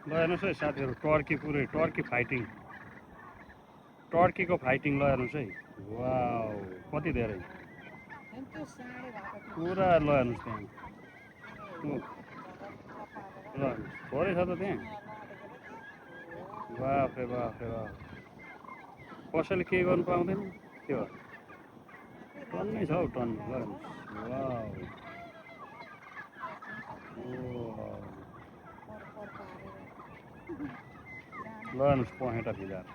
ल हेर्नुहोस् है साथीहरू, टर्की पुरै टर्की फाइटिङ, टर्कीको फाइटिङ ल हेर्नुहोस् है। वाउ कति धेरै पुरा ल हेर्नुहोस् त्यहाँ ल थोरै छ त त्यहाँ। बाफ रे बाफ रे बाफ, कसैले केही गर्नु पाउँदैन त्यो टन्नै छ हौ टन। ल हेर्नुहोस् वाउ ल हेर्नुहोस् पहेँटा भिजाएर